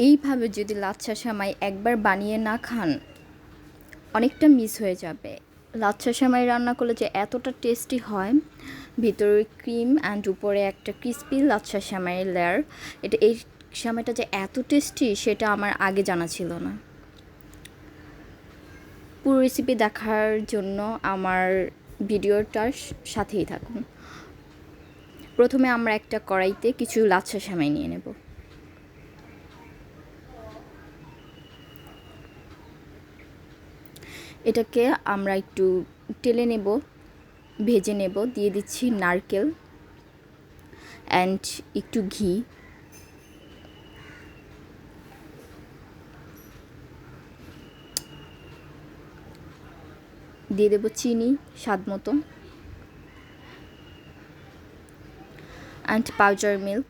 এইভাবে যদি লাচ্ছা সেমাই একবার বানিয়ে না খান অনেকটা মিস হয়ে যাবে। লাচ্ছা সেমাই রান্না করলে যে এতটা টেস্টি হয়, ভিতরে ক্রিম অ্যান্ড উপরে একটা ক্রিস্পি লাচ্ছা সেমাইয়ের লেয়ার, এই সেমাইটা যে এত টেস্টি সেটা আমার আগে জানা ছিল না। পুরো রেসিপি দেখার জন্য আমার ভিডিওটার সাথেই থাকুন। প্রথমে আমরা একটা কড়াইতে কিছু লাচ্ছা সেমাই নিয়ে নেব। এটাকে আমরা একটু টেলে নেব, ভেজে নেব। দিয়ে দিচ্ছি নারকেল অ্যান্ড একটু ঘি, দিয়ে দেব চিনি স্বাদ মতো অ্যান্ড পাউডার মিল্ক।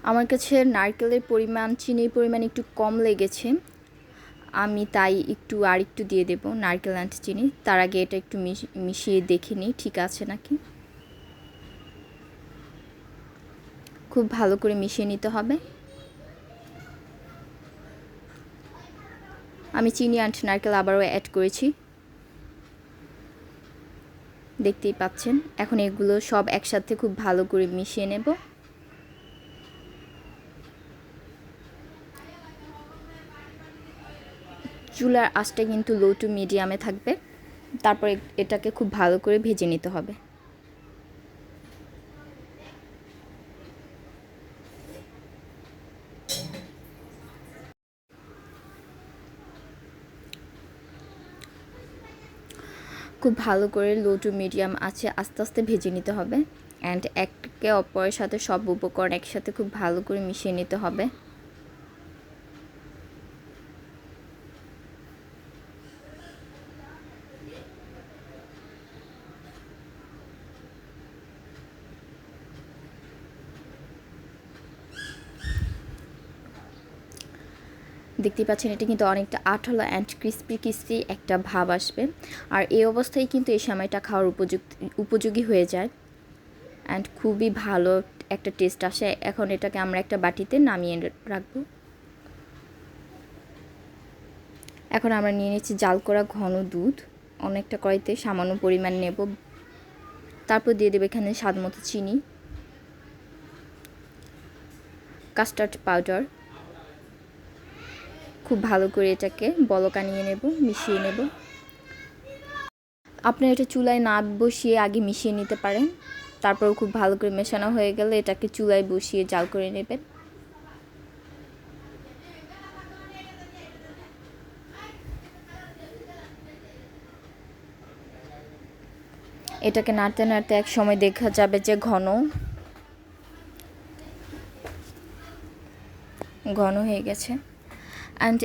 আমার কাছে নারকেলের পরিমাণ, চিনির পরিমাণ একটু কম লেগেছে, আমি তাই একটু দিয়ে দেব নারকেল অ্যান্ড চিনি। তার আগে এটা একটু মিশিয়ে দেখে নিই ঠিক আছে নাকি। খুব ভালো করে মিশিয়ে নিতে হবে। আমি চিনি অ্যান্ড নারকেল আবারও অ্যাড করেছি, দেখতেই পাচ্ছেন। এখন এগুলো সব একসাথে খুব ভালো করে মিশিয়ে নেব। চুলার আঁচটা কিন্তু লো টু মিডিয়ামে থাকবে। তারপর এটাকে খুব ভালো করে ভেজে নিতে হবে। খুব ভালো করে লো টু মিডিয়াম আছে আস্তে আস্তে ভেজে নিতে হবে অ্যান্ড একে অপরের সাথে সব উপকরণ একসাথে খুব ভালো করে মিশিয়ে নিতে হবে। দেখতেই পাচ্ছেন এটা কিন্তু অনেকটা আঠালো অ্যান্ড ক্রিস্পি একটা ভাব আসবে। আর এই অবস্থায় কিন্তু এই সেমাইটা খাওয়ার উপযোগী হয়ে যায় অ্যান্ড খুবই ভালো একটা টেস্ট আসে। এখন এটাকে আমরা একটা বাটিতে নামিয়ে রাখবো। এখন আমরা নিয়ে নিচ্ছি জাল করা ঘন দুধ, অনেকটা কড়াইতে সামান্য পরিমাণ নেব। তারপর দিয়ে দেবো এখানে স্বাদ মতো চিনি, কাস্টার্ড পাউডার। খুব ভালো করে এটাকে বলকা নিয়ে নেব, মিশিয়ে নেব। আপনি এটা চুলায় না বসিয়ে আগে মিশিয়ে নিতে পারেন। তারপর খুব ভালো করে মেশানো হয়ে গেলে এটাকে চুলায় বসিয়ে জাল করে নেবেন। এটাকে নাড়তে নাড়তে এক সময় দেখা যাবে যে ঘন হয়ে গেছে অ্যান্ড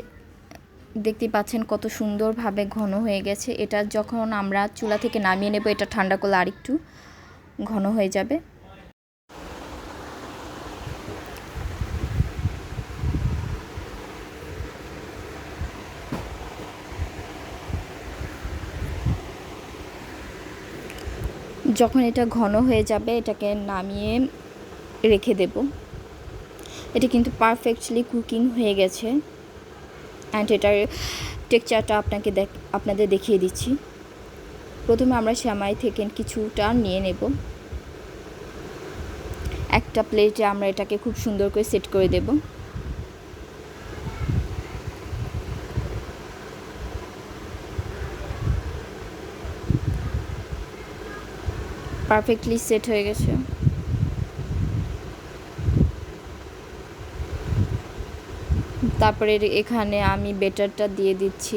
দেখতেই পাচ্ছেন কত সুন্দরভাবে ঘন হয়ে গেছে। এটা যখন আমরা চুলা থেকে নামিয়ে নেব, এটা ঠান্ডা করলে আরেকটু ঘন হয়ে যাবে। যখন এটা ঘন হয়ে যাবে এটাকে নামিয়ে রেখে দেব। এটা কিন্তু পারফেক্টলি কুকিং হয়ে গেছে অ্যান্ড এটার টেক্সচারটা আপনাদের দেখিয়ে দিচ্ছি। প্রথমে আমরা সেমাই থেকে কিছুটা নিয়ে নেব, একটা প্লেটে আমরা এটাকে খুব সুন্দর করে সেট করে দেব। পারফেক্টলি সেট হয়ে গেছে। তারপরে এখানে আমি বেটারটা দিয়ে দিচ্ছি।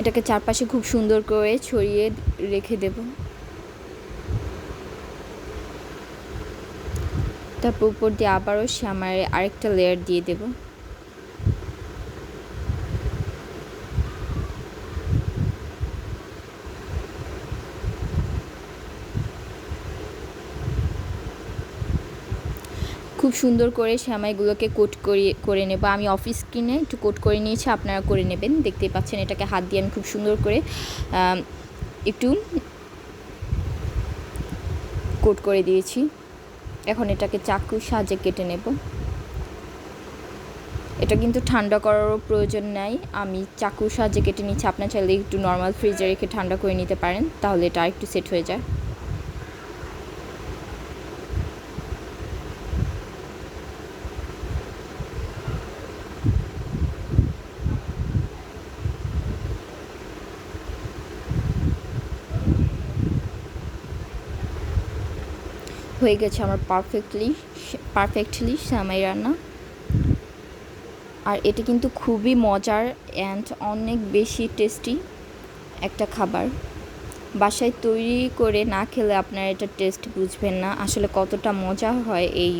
এটাকে চারপাশে খুব সুন্দর করে ছড়িয়ে রেখে দেব। তারপর উপর দিয়ে আবারও সেমাইয়ের আরেকটা লেয়ার দিয়ে দেব। খুব সুন্দর করে সেমাইগুলোকে কোট করে নেব। আমি অফিস কিনে একটু কোট করে নিয়েছি, আপনারা করে নেবেন। দেখতেই পাচ্ছেন এটাকে হাত দিয়ে আমি খুব সুন্দর করে একটু কোট করে দিয়েছি। এখন এটাকে চাকুর সাহায্যে কেটে নেব। এটা কিন্তু ঠান্ডা করারও প্রয়োজন নাই, আমি চাকুর সাহায্যে কেটে নিচ্ছি। আপনার চাইলে একটু নর্মাল ফ্রিজে রেখে ঠান্ডা করে নিতে পারেন, তাহলে এটা আরেকটু সেট হয়ে যায়। হয়ে গেছে আমার পারফেক্টলি সেমাই রান্না। আর এটা কিন্তু খুবই মজার অ্যান্ড অনেক বেশি টেস্টি একটা খাবার। বাসায় তৈরি করে না খেলে আপনারা এটা টেস্ট বুঝবেন না, আসলে কতটা মজা হয় এই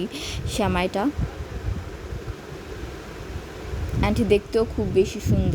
সেমাইটা। অ্যান্ড দেখতেও খুব বেশি সুন্দর।